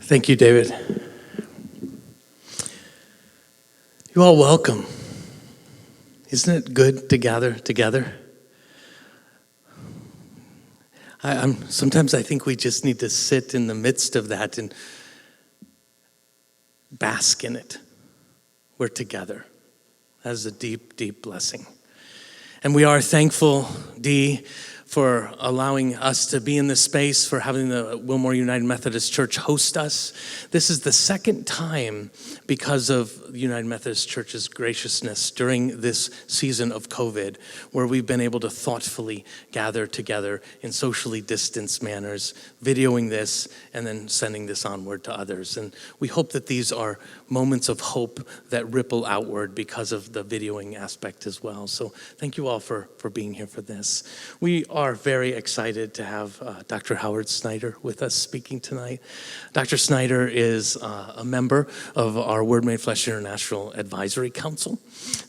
Thank you, David. You all welcome. Isn't it good to gather together? Sometimes I think we just need to sit in the midst of that and bask in it. We're together. That is a deep, deep blessing. And we are thankful, Dee, for allowing us to be in this space, for having the Wilmore United Methodist Church host us. This is the second time, because of the United Methodist Church's graciousness during this season of COVID, where we've been able to thoughtfully gather together in socially distanced manners, videoing this and then sending this onward to others. And we hope that these are moments of hope that ripple outward because of the videoing aspect as well. So thank you all for being here for this. We are very excited to have Dr. Howard Snyder with us speaking tonight. Dr. Snyder is a member of our Word Made Flesh International Advisory Council.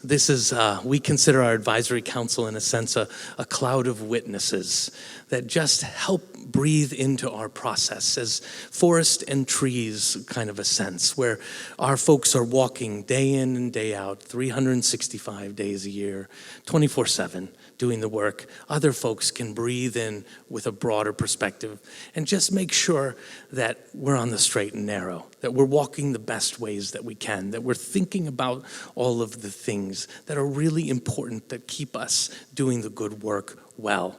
This is, we consider our advisory council in a sense a cloud of witnesses that just help breathe into our process as forest and trees kind of a sense, where our folks are walking day in and day out, 365 days a year, 24/7, doing the work. Other folks can breathe in with a broader perspective and just make sure that we're on the straight and narrow, that we're walking the best ways that we can, that we're thinking about all of the things that are really important that keep us doing the good work well.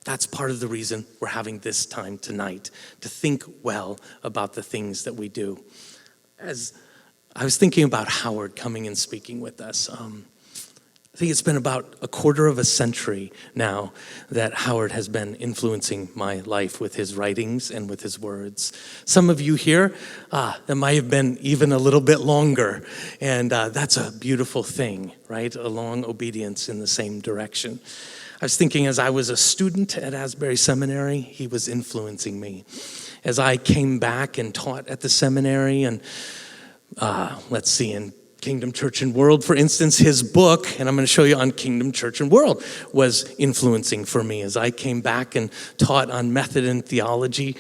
That's part of the reason we're having this time tonight, to think well about the things that we do. As I was thinking about Howard coming and speaking with us, I think it's been about a quarter of a century now that Howard has been influencing my life with his writings and with his words. Some of you here, that might have been even a little bit longer, and that's a beautiful thing, right? A long obedience in the same direction. I was thinking as I was a student at Asbury Seminary, he was influencing me. As I came back and taught at the seminary, and in Kingdom, Church, and World, for instance, his book, and I'm going to show you on Kingdom, Church, and World, was influencing for me as I came back and taught on method and theology,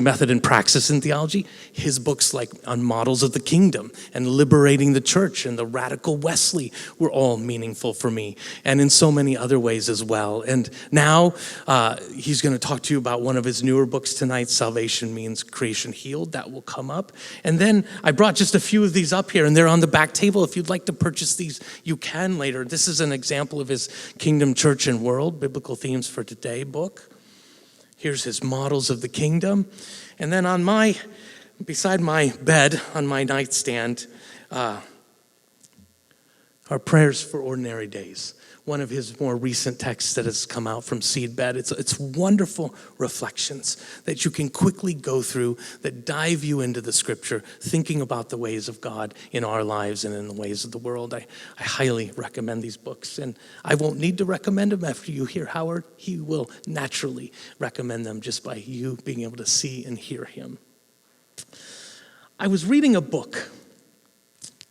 method, and praxis in theology. His books like on models of the kingdom and liberating the church and the radical Wesley were all meaningful for me, and in so many other ways as well. And now he's going to talk to you about one of his newer books tonight, Salvation Means Creation Healed. That will come up. And then I brought just a few of these up here, and they're on the back table. If you'd like to purchase these, you can later. This is an example of his Kingdom, Church, and World, Biblical Themes for Today book. Here's his Models of the Kingdom. And then beside my bed, on my nightstand, are Prayers for Ordinary Days. One of his more recent texts that has come out from Seedbed. It's wonderful reflections that you can quickly go through that dive you into the scripture, thinking about the ways of God in our lives and in the ways of the world. I highly recommend these books, and I won't need to recommend them after you hear Howard. He will naturally recommend them just by you being able to see and hear him. I was reading a book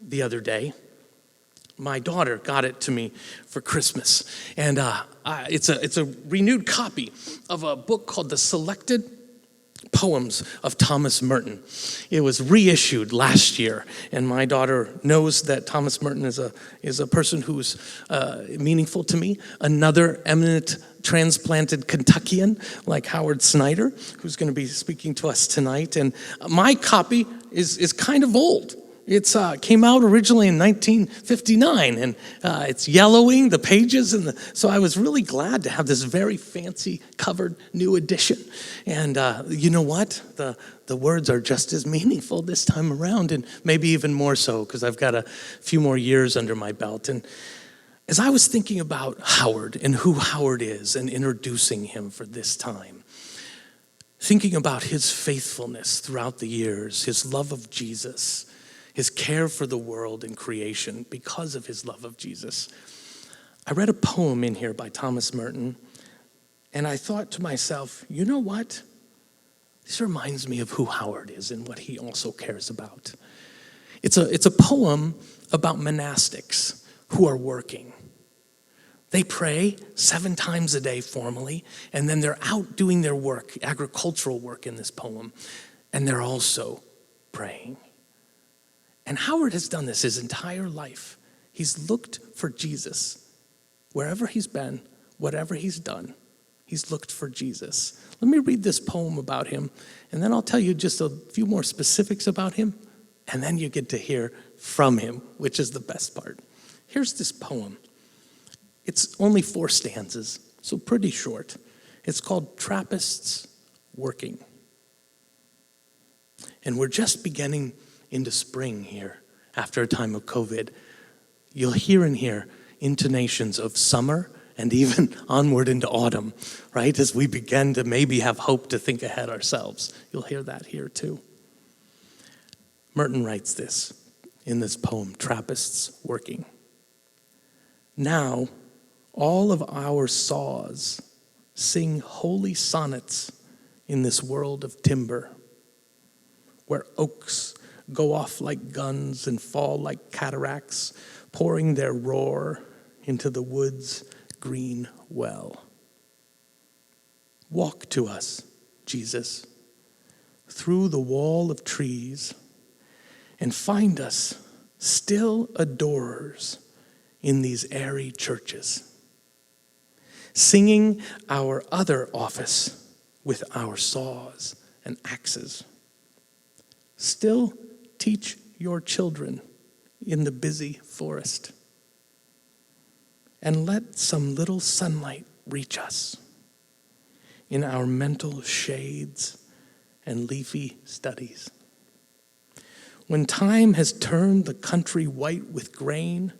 the other day. My daughter got it to me for Christmas, and it's a renewed copy of a book called The Selected Poems of Thomas Merton. It was reissued last year, and my daughter knows that Thomas Merton is a person who's meaningful to me. Another eminent transplanted Kentuckian like Howard Snyder, who's going to be speaking to us tonight. And my copy is kind of old. It came out originally in 1959, and it's yellowing, the pages, so I was really glad to have this very fancy covered new edition. And you know what? The words are just as meaningful this time around, and maybe even more so, because I've got a few more years under my belt. And as I was thinking about Howard and who Howard is and introducing him for this time, thinking about his faithfulness throughout the years, his love of Jesus, his care for the world and creation because of his love of Jesus. I read a poem in here by Thomas Merton, and I thought to myself, you know what? This reminds me of who Howard is and what he also cares about. It's a poem about monastics who are working. They pray 7 times a day formally, and then they're out doing their work, agricultural work in this poem, and they're also praying. And Howard has done this his entire life. He's looked for Jesus. Wherever he's been, whatever he's done, he's looked for Jesus. Let me read this poem about him, and then I'll tell you just a few more specifics about him, and then you get to hear from him, which is the best part. Here's this poem. It's only 4 stanzas, so pretty short. It's called Trappists Working. And we're just beginning into spring here after a time of COVID. You'll hear in here intonations of summer and even onward into autumn, right? As we begin to maybe have hope to think ahead ourselves. You'll hear that here too. Merton writes this in this poem, Trappists Working. Now, all of our saws sing holy sonnets in this world of timber, where oaks go off like guns and fall like cataracts, pouring their roar into the wood's green well. Walk to us, Jesus, through the wall of trees, and find us still adorers in these airy churches, singing our other office with our saws and axes. Still teach your children in the busy forest, and let some little sunlight reach us in our mental shades and leafy studies. When time has turned the country white with grain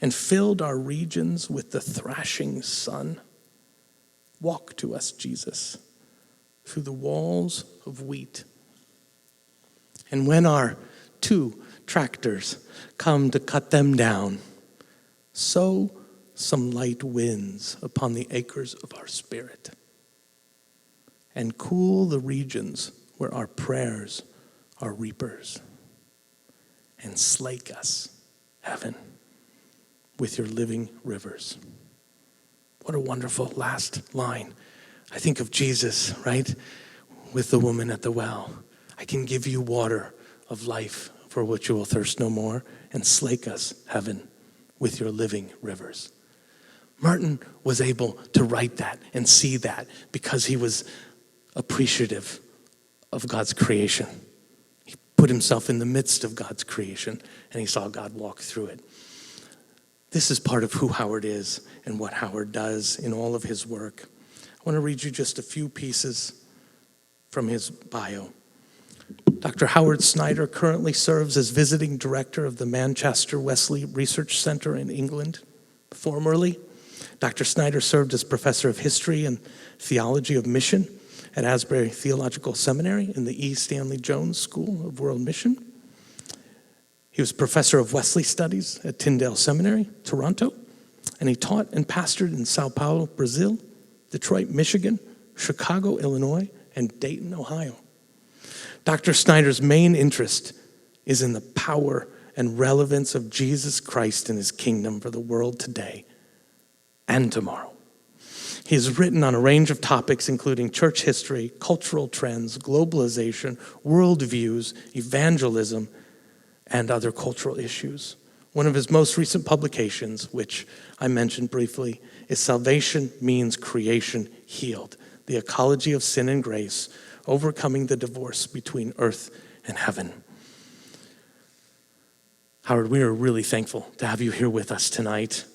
and filled our regions with the thrashing sun, walk to us, Jesus, through the walls of wheat. And when our 2 tractors come to cut them down, sow some light winds upon the acres of our spirit, and cool the regions where our prayers are reapers, and slake us, heaven, with your living rivers. What a wonderful last line. I think of Jesus, right, with the woman at the well. I can give you water of life for which you will thirst no more, and slake us, heaven, with your living rivers. Merton was able to write that and see that because he was appreciative of God's creation. He put himself in the midst of God's creation, and he saw God walk through it. This is part of who Howard is and what Howard does in all of his work. I want to read you just a few pieces from his bio. Dr. Howard Snyder currently serves as visiting director of the Manchester Wesley Research Center in England. Formerly, Dr. Snyder served as professor of history and theology of mission at Asbury Theological Seminary in the E. Stanley Jones School of World Mission. He was professor of Wesley Studies at Tyndale Seminary, Toronto, and he taught and pastored in Sao Paulo, Brazil, Detroit, Michigan, Chicago, Illinois, and Dayton, Ohio. Dr. Snyder's main interest is in the power and relevance of Jesus Christ and his kingdom for the world today and tomorrow. He has written on a range of topics including church history, cultural trends, globalization, worldviews, evangelism, and other cultural issues. One of his most recent publications, which I mentioned briefly, is Salvation Means Creation Healed, The Ecology of Sin and Grace, Overcoming the Divorce Between Earth and Heaven. Howard, we are really thankful to have you here with us tonight.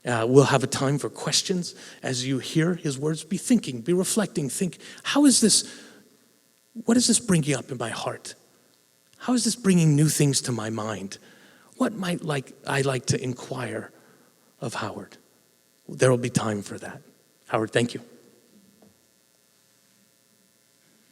We'll have a time for questions as you hear his words. Be thinking, be reflecting, think, what is this bringing up in my heart? How is this bringing new things to my mind? What might I like to inquire of Howard? There will be time for that. Howard, thank you.